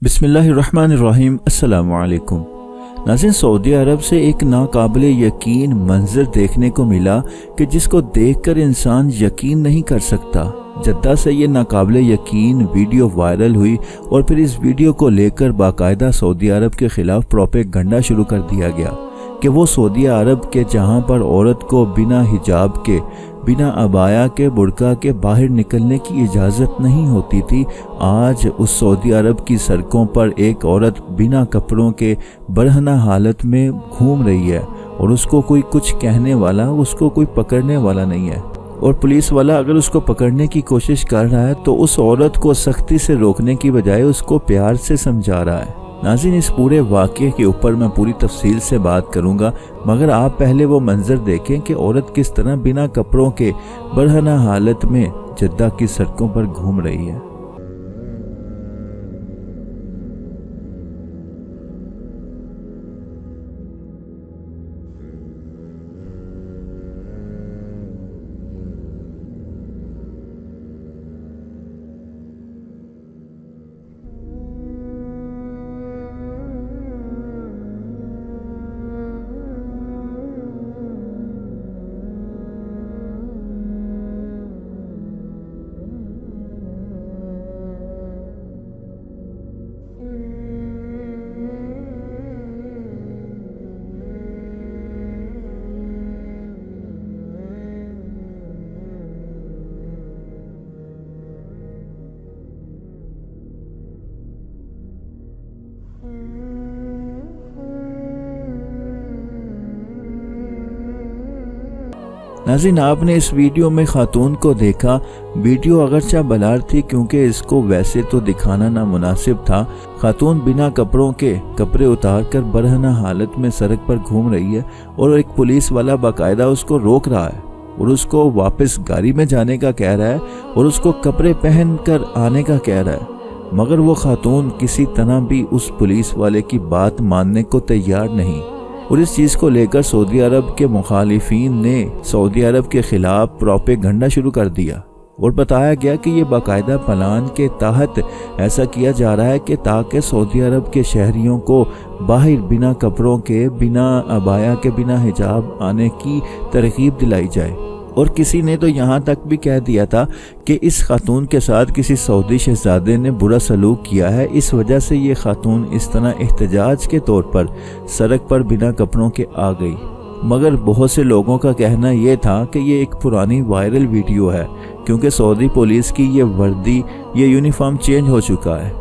बिस्मिल्लाहिर्रहमानिर्रहीम। अस्सलामु अलैकुम नाज़रीन, सऊदी अरब से एक नाकाबिले यकीन मंजर देखने को मिला कि जिसको देखकर इंसान यकीन नहीं कर सकता। जद्दा से ये नाकाबिले यकीन वीडियो वायरल हुई और फिर इस वीडियो को लेकर बाकायदा सऊदी अरब के खिलाफ प्रोपेगेंडा शुरू कर दिया गया कि वो सऊदी अरब के जहाँ पर औरत को बिना हिजाब के, बिना अबाया के, बुर्का के बाहर निकलने की इजाज़त नहीं होती थी, आज उस सऊदी अरब की सड़कों पर एक औरत बिना कपड़ों के बरहना हालत में घूम रही है और उसको कोई कुछ कहने वाला, उसको कोई पकड़ने वाला नहीं है। और पुलिस वाला अगर उसको पकड़ने की कोशिश कर रहा है तो उस औरत को सख्ती से रोकने की बजाय उसको प्यार से समझा रहा है। नाज़रीन, इस पूरे वाक़ये के ऊपर मैं पूरी तफसील से बात करूंगा, मगर आप पहले वो मंजर देखें कि औरत किस तरह बिना कपड़ों के बरहना हालत में जद्दा की सड़कों पर घूम रही है। नाज़रीन, आपने इस वीडियो में खातून को देखा। वीडियो अगरचा बलार थी क्योंकि इसको वैसे तो दिखाना नामुनासिब था। खातून बिना कपड़ों के कपड़े उतार कर बरहना हालत में सड़क पर घूम रही है और एक पुलिस वाला बाकायदा उसको रोक रहा है और उसको वापस गाड़ी में जाने का कह रहा है और उसको कपड़े पहन कर आने का कह रहा है, मगर वो खातून किसी तरह भी उस पुलिस वाले की बात मानने को तैयार नहीं। और इस चीज़ को लेकर सऊदी अरब के मुखालिफिन ने सऊदी अरब के खिलाफ प्रोपेगेंडा शुरू कर दिया और बताया गया कि ये बाकायदा प्लान के तहत ऐसा किया जा रहा है कि ताकि सऊदी अरब के शहरियों को बाहर बिना कपड़ों के, बिना अबाया के, बिना हिजाब आने की तरगीब दिलाई जाए। और किसी ने तो यहाँ तक भी कह दिया था कि इस खातून के साथ किसी सऊदी शहजादे ने बुरा सलूक किया है, इस वजह से ये खातून इस तरह एहतजाज के तौर पर सड़क पर बिना कपड़ों के आ गई। मगर बहुत से लोगों का कहना ये था कि ये एक पुरानी वायरल वीडियो है क्योंकि सऊदी पुलिस की ये वर्दी, ये यूनिफॉर्म चेंज हो चुका है।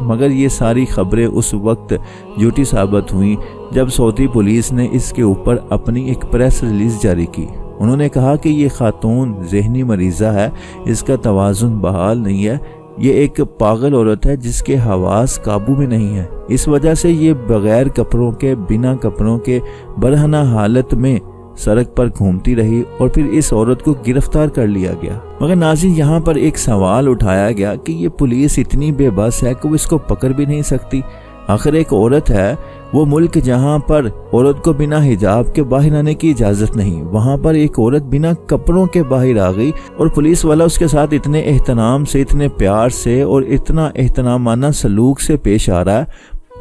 मगर ये सारी खबरें उस वक्त झूठी साबित हुई जब सऊदी पुलिस ने इसके ऊपर अपनी एक प्रेस रिलीज जारी की। उन्होंने कहा कि ये खातून ज़हनी मरीज़ा है, इसका तवाज़ुन बहाल नहीं है, ये एक पागल औरत है जिसके हवास काबू में नहीं है। इस वजह से ये बगैर कपड़ों के, बिना कपड़ों के बरहना हालत में सड़क पर घूमती रही और फिर इस औरत को गिरफ्तार कर लिया गया। मगर नाज़रीन, यहाँ पर एक सवाल उठाया गया कि ये पुलिस इतनी बेबस है कि वो इसको पकड़ भी नहीं सकती। आखिर एक औरत है, वो मुल्क जहाँ पर औरत को बिना हिजाब के बाहर आने की इजाज़त नहीं, वहाँ पर एक औरत बिना कपड़ों के बाहर आ गई और पुलिस वाला उसके साथ इतने एहतराम से, इतने प्यार से और इतना एहतरामाना सलूक से पेश आ रहा है।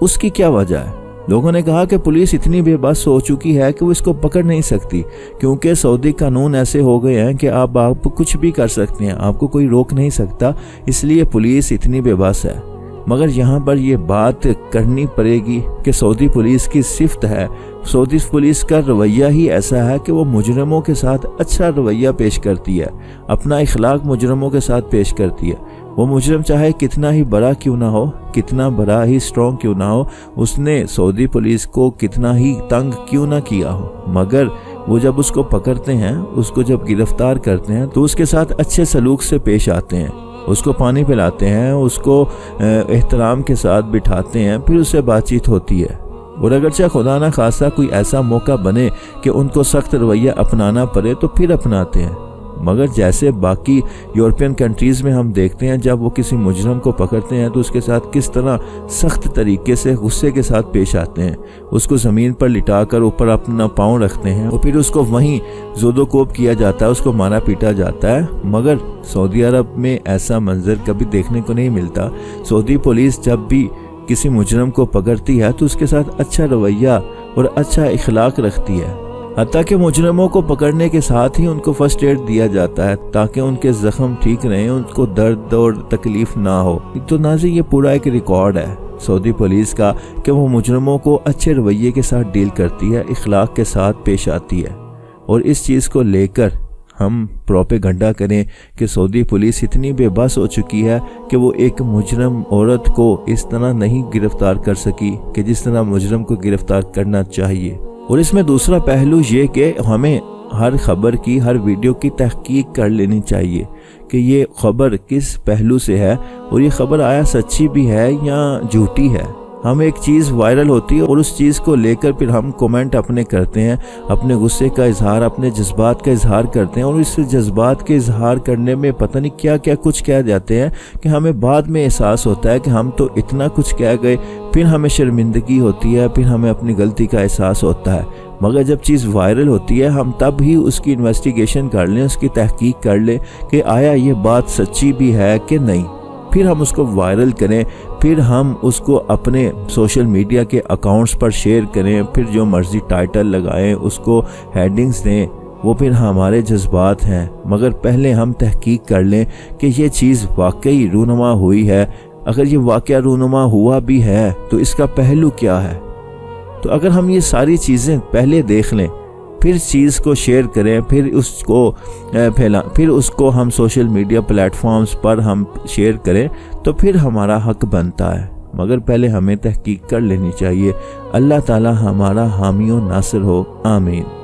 उसकी क्या वजह है? लोगों ने कहा कि पुलिस इतनी बेबस हो चुकी है कि वो इसको पकड़ नहीं सकती क्योंकि सऊदी कानून ऐसे हो गए हैं कि आप कुछ भी कर सकते हैं, आपको कोई रोक नहीं सकता, इसलिए पुलिस इतनी बेबस है। मगर यहाँ पर ये बात करनी पड़ेगी कि सऊदी पुलिस की सिफ्त है, सऊदी पुलिस का रवैया ही ऐसा है कि वो मुजरमों के साथ अच्छा रवैया पेश करती है, अपना इखलाक मुजरमों के साथ पेश करती है। वो मुजरम चाहे कितना ही बड़ा क्यों ना हो, कितना बड़ा ही स्ट्रॉन्ग क्यों ना हो, उसने सऊदी पुलिस को कितना ही तंग क्यों ना किया हो, मगर वो जब उसको पकड़ते हैं, उसको जब गिरफ्तार करते हैं तो उसके साथ अच्छे सलूक से पेश आते हैं, उसको पानी पिलाते हैं, उसको एहतराम के साथ बिठाते हैं, फिर उससे बातचीत होती है। और अगरचे खुदा ना खासा कोई ऐसा मौका बने कि उनको सख्त रवैया अपनाना पड़े तो फिर अपनाते हैं। मगर जैसे बाकी यूरोपियन कंट्रीज़ में हम देखते हैं, जब वो किसी मुजरम को पकड़ते हैं तो उसके साथ किस तरह सख्त तरीके से गुस्से के साथ पेश आते हैं, उसको ज़मीन पर लिटाकर ऊपर अपना पाँव रखते हैं और फिर उसको वहीं ज़ोदोकोप किया जाता है, उसको मारा पीटा जाता है। मगर सऊदी अरब में ऐसा मंजर कभी देखने को नहीं मिलता। सऊदी पुलिस जब भी کسی مجرم کو پکڑتی ہے تو اس کے ساتھ اچھا رویہ اور اچھا اخلاق رکھتی ہے، حتیٰ کہ مجرموں کو پکڑنے کے ساتھ ہی ان کو فرسٹ ایڈ دیا جاتا ہے تاکہ ان کے زخم ٹھیک رہیں، ان کو درد اور تکلیف نہ ہو۔ تو ناظرین یہ پورا ایک ریکارڈ ہے سعودی پولیس کا کہ وہ مجرموں کو اچھے رویے کے ساتھ ڈیل کرتی ہے، اخلاق کے ساتھ پیش آتی ہے، اور اس چیز کو لے کر ہم پروپیگنڈا کریں کہ سعودی پولیس اتنی بے بس ہو چکی ہے کہ وہ ایک مجرم عورت کو اس طرح نہیں گرفتار کر سکی کہ جس طرح مجرم کو گرفتار کرنا چاہیے۔ اور اس میں دوسرا پہلو یہ کہ ہمیں ہر خبر کی، ہر ویڈیو کی تحقیق کر لینی چاہیے کہ یہ خبر کس پہلو سے ہے اور یہ خبر آیا سچی بھی ہے یا جھوٹی ہے۔ ہم ایک چیز وائرل ہوتی ہے اور اس چیز کو لے کر پھر ہم کومنٹ اپنے کرتے ہیں، اپنے غصے کا اظہار، اپنے جذبات کا اظہار کرتے ہیں، اور اس جذبات کے اظہار کرنے میں پتہ نہیں کیا کیا کچھ کہہ جاتے ہیں کہ ہمیں بعد میں احساس ہوتا ہے کہ ہم تو اتنا کچھ کہہ گئے، پھر ہمیں شرمندگی ہوتی ہے، پھر ہمیں اپنی غلطی کا احساس ہوتا ہے۔ مگر جب چیز وائرل ہوتی ہے ہم تب ہی اس کی انویسٹیگیشن کر لیں، اس کی تحقیق کر لیں کہ آیا یہ بات سچی بھی ہے کہ نہیں، پھر ہم اس کو وائرل کریں، پھر ہم اس کو اپنے سوشل میڈیا کے اکاؤنٹس پر شیئر کریں، پھر جو مرضی ٹائٹل لگائیں، اس کو ہیڈنگز دیں، وہ پھر ہمارے جذبات ہیں۔ مگر پہلے ہم تحقیق کر لیں کہ یہ چیز واقعی رونما ہوئی ہے، اگر یہ واقعہ رونما ہوا بھی ہے تو اس کا پہلو کیا ہے۔ تو اگر ہم یہ ساری چیزیں پہلے دیکھ لیں، پھر چیز کو شیئر کریں، پھر اس کو ہم سوشل میڈیا پلیٹ فارمز پر ہم شیئر کریں تو پھر ہمارا حق بنتا ہے، مگر پہلے ہمیں تحقیق کر لینی چاہیے۔ اللہ تعالی ہمارا حامی و ناصر ہو، آمین۔